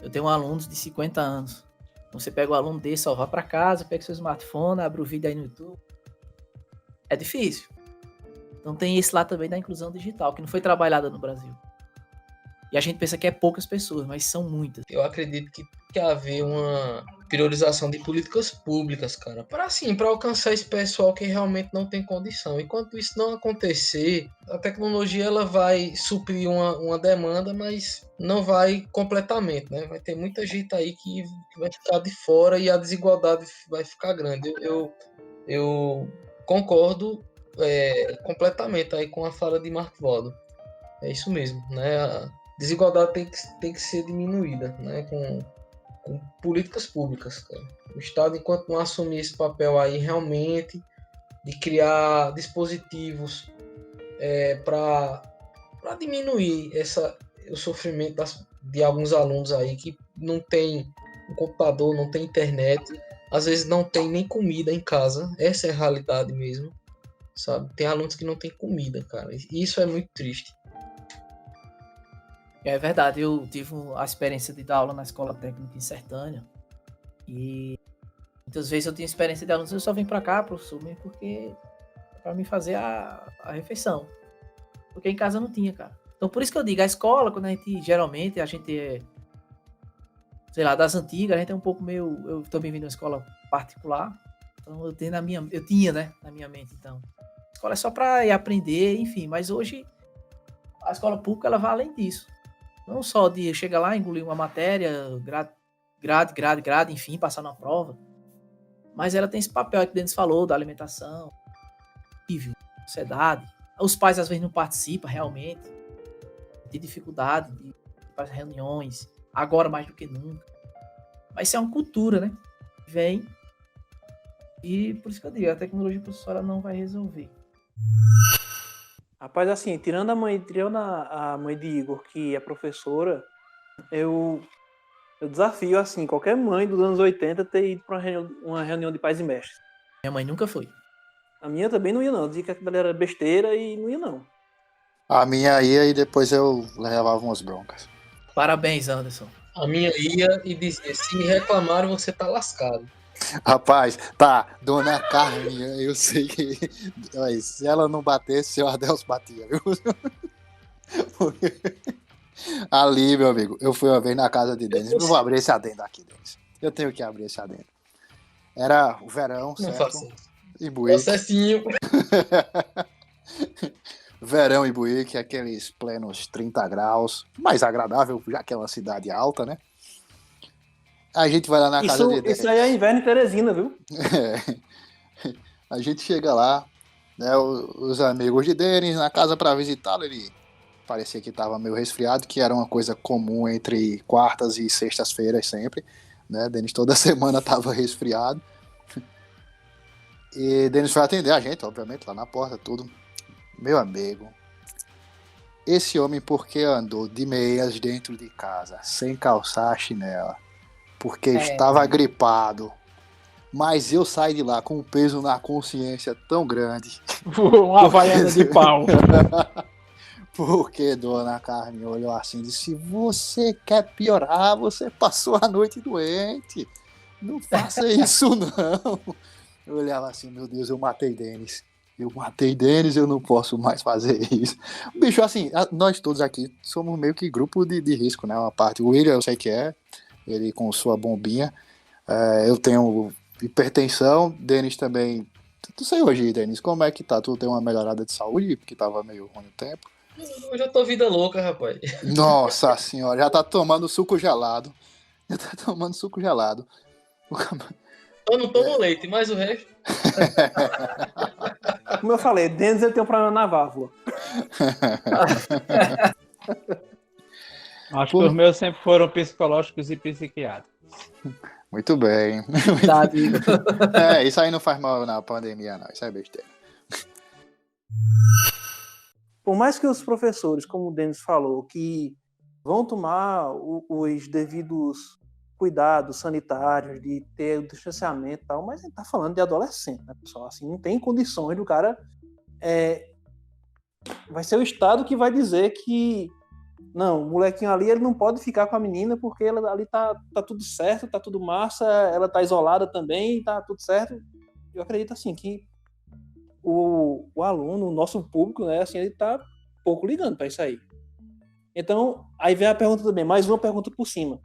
eu tenho alunos de 50 anos. Então você pega o aluno desse, vai para casa, pega seu smartphone, abre o vídeo aí no YouTube. É difícil. Então tem esse lá também da inclusão digital, que não foi trabalhada no Brasil. E a gente pensa que é poucas pessoas, mas são muitas. Eu acredito que tem que haver uma priorização de políticas públicas, cara, para alcançar esse pessoal que realmente não tem condição. Enquanto isso não acontecer, a tecnologia ela vai suprir uma demanda, mas não vai completamente, né? Vai ter muita gente aí que vai ficar de fora e a desigualdade vai ficar grande. Eu concordo completamente aí com a fala de Mark Waldo. É isso mesmo, né? A desigualdade tem que ser diminuída, né? Com políticas públicas, cara. O Estado, enquanto não assumir esse papel aí realmente de criar dispositivos para diminuir o sofrimento de alguns alunos aí que não tem um computador, não tem internet, às vezes não tem nem comida em casa. Essa é a realidade mesmo, sabe? Tem alunos que não tem comida, cara. E isso é muito triste. É verdade, eu tive a experiência de dar aula na escola técnica em Sertânia e muitas vezes eu tinha experiência de alunos, eu só vim para cá, professor, mesmo porque para mim fazer a refeição, porque em casa não tinha, cara. Então por isso que eu digo, a escola, quando a gente é, sei lá, das antigas, a gente é um pouco meio, eu também vim de uma escola particular, então eu tinha, né, na minha mente, então, a escola é só para ir aprender, enfim, mas hoje a escola pública ela vai além disso. Não só de chegar lá, engolir uma matéria, grade, enfim, passar na prova. Mas ela tem esse papel que o Denis falou, da alimentação, nível, sociedade. Os pais às vezes não participam realmente. Tem dificuldade de ir para as reuniões, agora mais do que nunca. Mas isso é uma cultura, né? Vem. E por isso que eu digo, a tecnologia professora não vai resolver. Rapaz, assim, tirando a mãe de Igor, que é professora, eu desafio, assim, qualquer mãe dos anos 80 ter ido para uma reunião de pais e mestres. Minha mãe nunca foi. A minha também não ia, não. Dizia que aquilo era besteira e não ia, não. A minha ia e depois eu levava umas broncas. Parabéns, Anderson. A minha ia e dizia, se me reclamaram, você tá lascado. Rapaz, tá, Dona Carminha, eu sei que se ela não batesse, seu Adelso batia, viu? Ali, meu amigo, eu fui uma vez na casa de Denis. Eu vou abrir esse adendo aqui, Denis. Eu tenho que abrir esse adendo. Era o verão, Não certo? faça isso. Ibuíque. Processinho. Verão em Ibuíque, aqueles plenos 30 graus, mais agradável, já que é uma cidade alta, né? A gente vai lá na casa de Denis. Isso aí é inverno em Teresina, viu? A gente chega lá, né, os amigos de Denis na casa para visitá-lo, ele parecia que estava meio resfriado, que era uma coisa comum entre quartas e sextas-feiras sempre, né? Denis toda semana estava resfriado. E Denis foi atender a gente, obviamente, lá na porta, tudo. Meu amigo, esse homem porque andou de meias dentro de casa, sem calçar a chinela, porque estava gripado. Mas eu saí de lá com um peso na consciência tão grande. Uma havaiana de pau. Porque Dona Carmen olhou assim e disse: você quer piorar, você passou a noite doente. Não faça isso, não. Eu olhava assim: meu Deus, eu matei Denis. Eu não posso mais fazer isso. Bicho, assim, nós todos aqui somos meio que grupo de risco, né? Uma parte, o William eu sei que é, ele com sua bombinha. Eu tenho hipertensão, Denis também. Tu sei hoje, Denis, como é que tá? Tu tem uma melhorada de saúde, porque tava meio ruim o tempo. Eu já tô vida louca, rapaz. Nossa senhora, já tá tomando suco gelado. Eu não tomo leite, mas o resto. Como eu falei, Denis ele tem um problema na válvula. Acho que os meus sempre foram psicológicos e psiquiátricos. Muito bem. Verdade. Isso aí não faz mal na pandemia, não. Isso é besteira. Por mais que os professores, como o Denis falou, que vão tomar os devidos cuidados sanitários, de ter o distanciamento e tal, mas a gente tá falando de adolescente, né, pessoal? Assim, não tem condições do cara... vai ser o Estado que vai dizer que não, o molequinho ali ele não pode ficar com a menina porque ela ali tá tudo certo, tá tudo massa, ela tá isolada também, tá tudo certo. Eu acredito assim que o aluno, o nosso público, né, assim, ele tá pouco ligando para isso aí. Então, aí vem a pergunta também, mais uma pergunta por cima.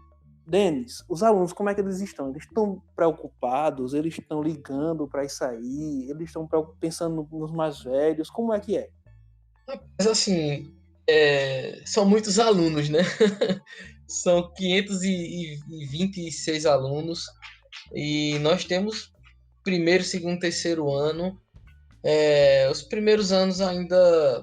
Denis, os alunos, como é que eles estão? Eles estão preocupados? Eles estão ligando para isso aí? Eles estão pensando nos mais velhos? Como é que é? Mas assim, são muitos alunos, né? São 526 alunos e nós temos primeiro, segundo, terceiro ano. Os primeiros anos ainda,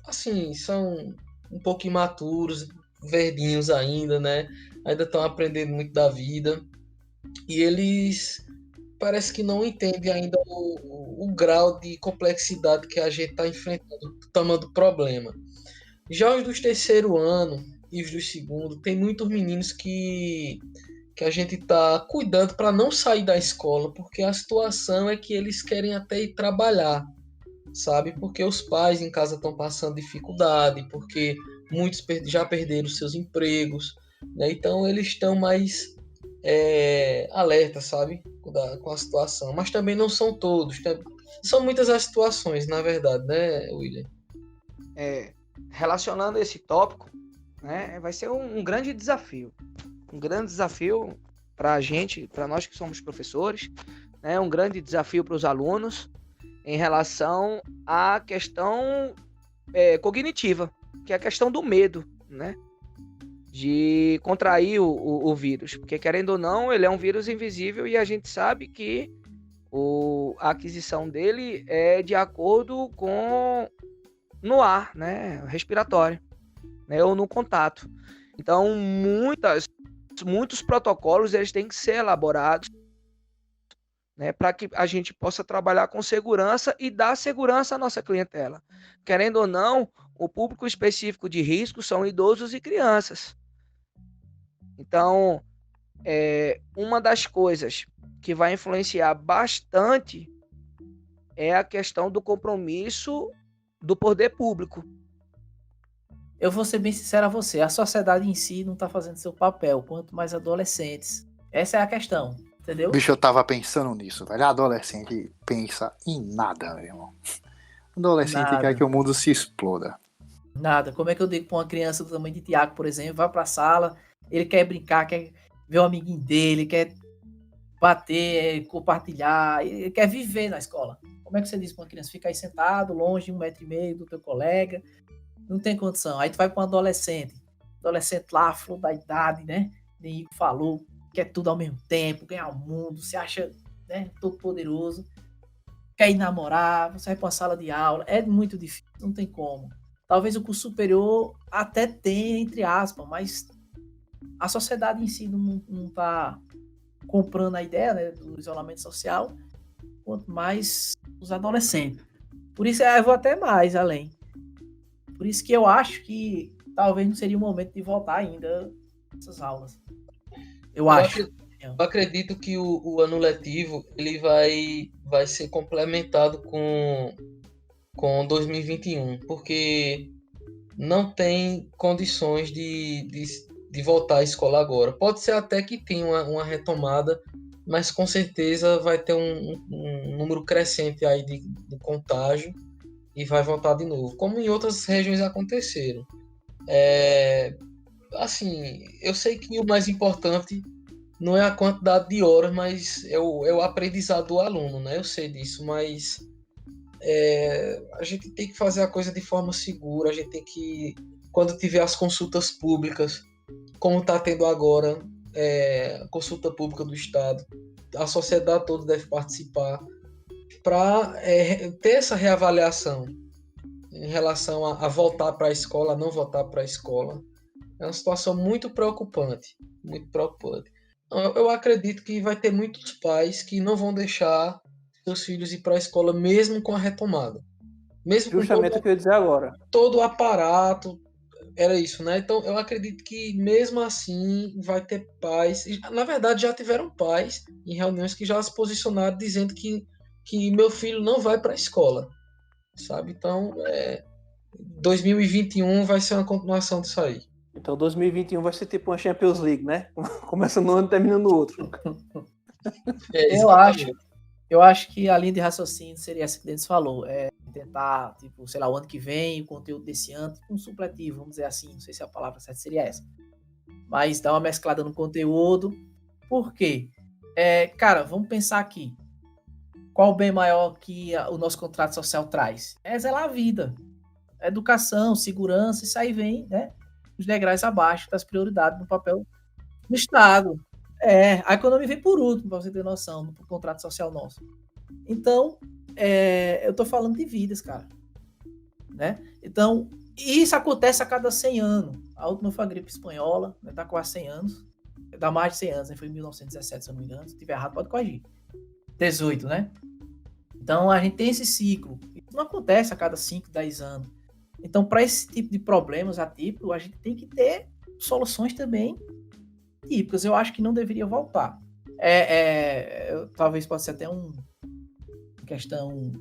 assim, são um pouco imaturos, verdinhos ainda, né? Ainda estão aprendendo muito da vida e eles parece que não entendem ainda o grau de complexidade que a gente está enfrentando, o tamanho do problema. Já os dos terceiro ano e os dos segundo, tem muitos meninos que a gente está cuidando para não sair da escola, porque a situação é que eles querem até ir trabalhar, sabe? Porque os pais em casa estão passando dificuldade, porque muitos já perderam seus empregos, né? Então eles estão mais alertas, sabe? Com a situação. Mas também não são todos. São muitas as situações, na verdade, né, William? Relacionando esse tópico, né, vai ser um grande desafio. Um grande desafio para a gente, para nós que somos professores, né, um grande desafio para os alunos em relação à questão cognitiva, que é a questão do medo, né, de contrair o vírus. Porque, querendo ou não, ele é um vírus invisível e a gente sabe que a aquisição dele é de acordo com no ar, né, respiratório, né, ou no contato. Então, muitos protocolos eles têm que ser elaborados, né, para que a gente possa trabalhar com segurança e dar segurança à nossa clientela. Querendo ou não, o público específico de risco são idosos e crianças. Então, uma das coisas que vai influenciar bastante é a questão do compromisso do poder público. Eu vou ser bem sincero a você, a sociedade em si não está fazendo seu papel, quanto mais adolescentes. Essa é a questão, entendeu? Bicho, eu tava pensando nisso, velho. Adolescente pensa em nada, meu irmão. Adolescente Nada. quer que o mundo se exploda. Nada. Como é que eu digo para uma criança do tamanho de Tiago, por exemplo, vai para a sala, ele quer brincar, quer ver o amiguinho dele, quer bater, compartilhar, ele quer viver na escola. Como é que você diz para uma criança ficar aí sentado, longe, 1,5 metro do teu colega? Não tem condição. Aí tu vai para um adolescente lá, flor da idade, né? Nem Igor falou, quer tudo ao mesmo tempo, ganhar o mundo, se acha, né, todo poderoso, quer ir namorar, você vai para uma sala de aula, é muito difícil, não tem como. Talvez o curso superior até tenha, entre aspas, mas a sociedade em si não está comprando a ideia, né, do isolamento social, quanto mais os adolescentes. Por isso eu vou até mais além. Por isso que eu acho que talvez não seria o momento de voltar ainda essas aulas. Eu acho. Eu acredito que o ano letivo ele vai ser complementado com 2021, porque não tem condições de voltar à escola agora. Pode ser até que tenha uma retomada, mas com certeza vai ter um número crescente aí de contágio e vai voltar de novo, como em outras regiões aconteceram. Assim, eu sei que o mais importante não é a quantidade de horas, mas é o aprendizado do aluno, né? Eu sei disso, mas a gente tem que fazer a coisa de forma segura, a gente tem que, quando tiver as consultas públicas, como está tendo agora, a consulta pública do Estado, a sociedade toda deve participar para ter essa reavaliação em relação a voltar para a escola, a não voltar para a escola. É uma situação muito preocupante, muito preocupante. Eu acredito que vai ter muitos pais que não vão deixar seus filhos ir para a escola mesmo com a retomada. Mesmo Justamente com o que eu ia dizer agora. todo o aparato, era isso, né? Então eu acredito que mesmo assim vai ter pais, na verdade já tiveram pais em reuniões que já se posicionaram dizendo que meu filho não vai para a escola, sabe? Então 2021 vai ser uma continuação disso aí. Então 2021 vai ser tipo uma Champions League, né? Começa no ano e termina no outro. Eu acho que a linha de raciocínio seria essa que o Denis falou. Tentar, tipo, sei lá, o ano que vem, o conteúdo desse ano, tipo um supletivo, vamos dizer assim. Não sei se a palavra certa seria essa. Mas dar uma mesclada no conteúdo. Por quê? Cara, vamos pensar aqui. Qual o bem maior que o nosso contrato social traz? É zelar a vida. Educação, segurança, isso aí vem, né? Os degraus abaixo das prioridades no papel do Estado. A economia vem por último, para você ter noção, do contrato social nosso. Então, eu tô falando de vidas, cara. Né? Então, isso acontece a cada 100 anos. A última foi a gripe espanhola, né? Tá quase 100 anos. Dá mais de 100 anos, né? Foi em 1917, se eu não me engano. Se estiver errado, pode corrigir. 18, né? Então, a gente tem esse ciclo. Isso não acontece a cada 5, 10 anos. Então, para esse tipo de problemas atípicos, a gente tem que ter soluções também típicas. Eu acho que não deveria voltar. Talvez possa ser até uma questão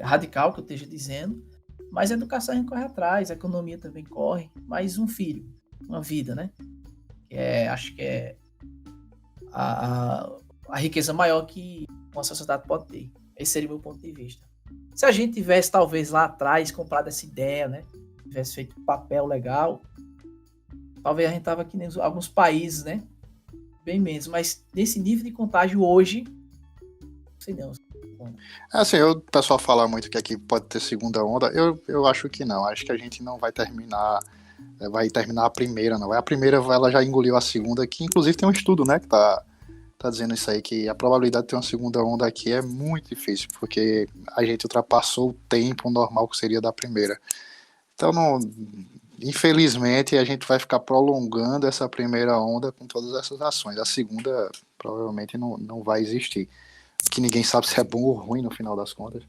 radical que eu esteja dizendo, mas a educação a gente corre atrás, a economia também corre, mas um filho, uma vida, né? Acho que é a riqueza maior que uma sociedade pode ter. Esse seria o meu ponto de vista. Se a gente tivesse, talvez, lá atrás, comprado essa ideia, né? Tivesse feito um papel legal, talvez a gente tava aqui em alguns países, né? Bem menos. Mas nesse nível de contágio hoje, não sei não. Assim, o pessoal fala muito que aqui pode ter segunda onda. Eu acho que não. Acho que a gente não vai terminar a primeira, não. A primeira, ela já engoliu a segunda, que inclusive tem um estudo, né? Que tá dizendo isso aí, que a probabilidade de ter uma segunda onda aqui é muito difícil, porque a gente ultrapassou o tempo normal que seria da primeira. Então, infelizmente, a gente vai ficar prolongando essa primeira onda com todas essas ações. A segunda, provavelmente, não vai existir. Que ninguém sabe se é bom ou ruim no final das contas.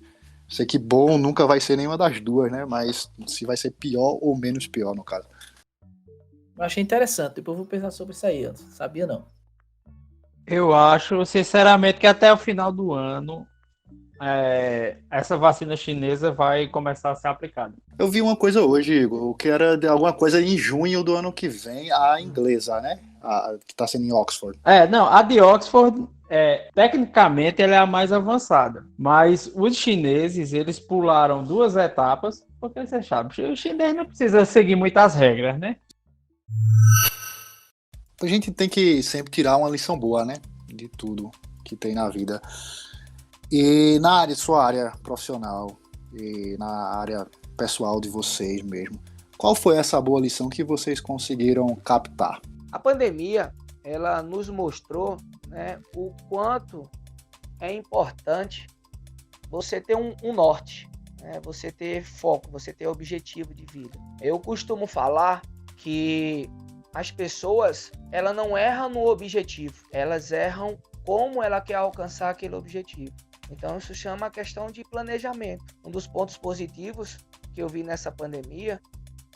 Sei que bom nunca vai ser nenhuma das duas, né? Mas se vai ser pior ou menos pior, no caso. Eu achei interessante, depois eu vou pensar sobre isso aí, antes. Sabia não. Eu acho, sinceramente, que até o final do ano essa vacina chinesa vai começar a ser aplicada. Eu vi uma coisa hoje, Igor, que era de alguma coisa em junho do ano que vem, a inglesa, né? Que está sendo em Oxford. Não, a de Oxford, tecnicamente, ela é a mais avançada. Mas os chineses, eles pularam 2 etapas, porque você sabe, o chinês não precisa seguir muitas regras, né? A gente tem que sempre tirar uma lição boa, né? De tudo que tem na vida. E sua área profissional e na área pessoal de vocês mesmo, qual foi essa boa lição que vocês conseguiram captar? A pandemia, ela nos mostrou, né, o quanto é importante você ter um norte, né, você ter foco, você ter objetivo de vida. Eu costumo falar que as pessoas, elas não erram no objetivo, elas erram como ela quer alcançar aquele objetivo. Então isso chama a questão de planejamento. Um dos pontos positivos que que eu vi nessa pandemia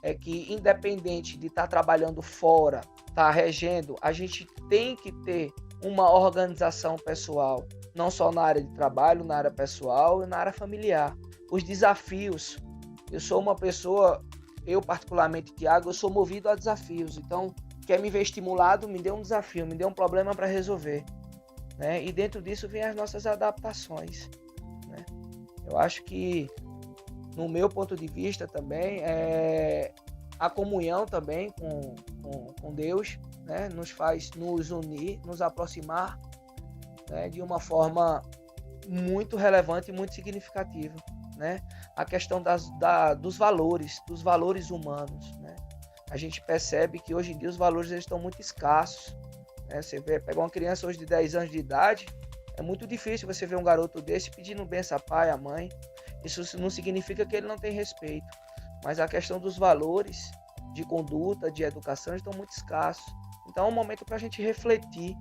é que, independente de estar trabalhando fora, estar regendo, a gente tem que ter uma organização pessoal, não só na área de trabalho, na área pessoal e na área familiar. Os desafios. Eu sou uma pessoa, eu particularmente, Thiago, eu sou movido a desafios. Então, quer me ver estimulado, me dê um desafio, me dê um problema para resolver. Né? E dentro disso vem as nossas adaptações. Né? Eu acho que, no meu ponto de vista também, a comunhão também com Deus, né? Nos faz nos unir, nos aproximar, né? De uma forma muito relevante e muito significativa. Né? A questão dos valores humanos. Né? A gente percebe que hoje em dia os valores eles estão muito escassos. Né? Você pega uma criança hoje de 10 anos de idade, é muito difícil você ver um garoto desse pedindo benção a pai, a mãe. Isso não significa que ele não tem respeito, mas a questão dos valores de conduta, de educação estão muito escassos. Então é um momento para a gente refletir,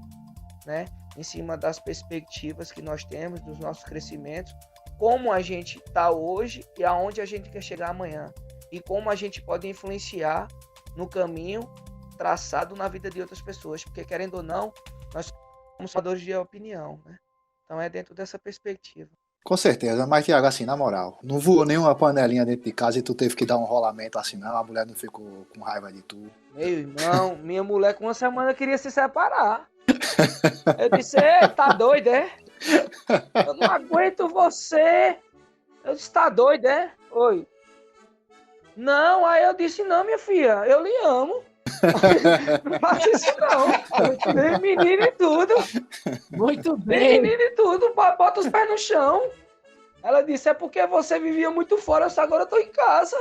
né? Em cima das perspectivas que nós temos, dos nossos crescimentos, como a gente está hoje e aonde a gente quer chegar amanhã. E como a gente pode influenciar no caminho traçado na vida de outras pessoas. Porque, querendo ou não, nós somos formadores de opinião. Né? Então é dentro dessa perspectiva. Com certeza, mas Thiago, assim, na moral, não voou nenhuma panelinha dentro de casa e tu teve que dar um rolamento assim, não? A mulher não ficou com raiva de tu? Meu irmão, minha mulher com uma semana queria se separar. Eu disse, tá doido, é? Eu não aguento você. Eu disse, tá doido, é? Oi. Não, aí eu disse, não, minha filha, eu lhe amo. Não faça isso não. Nem menino e tudo. Muito Nem bem. menino e tudo. Bota os pés no chão. Ela disse, é porque você vivia muito fora, agora eu tô em casa.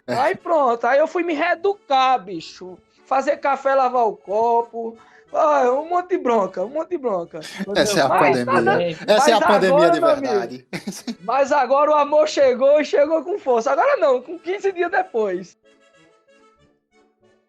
Aí pronto, aí eu fui me reeducar, bicho. Fazer café, lavar o copo. Um monte de bronca, um monte de bronca. Essa é a Mas pandemia. nada- Essa é a mas pandemia agora, de meu verdade. Mas agora o amor chegou e chegou com força. Agora não, com 15 dias depois.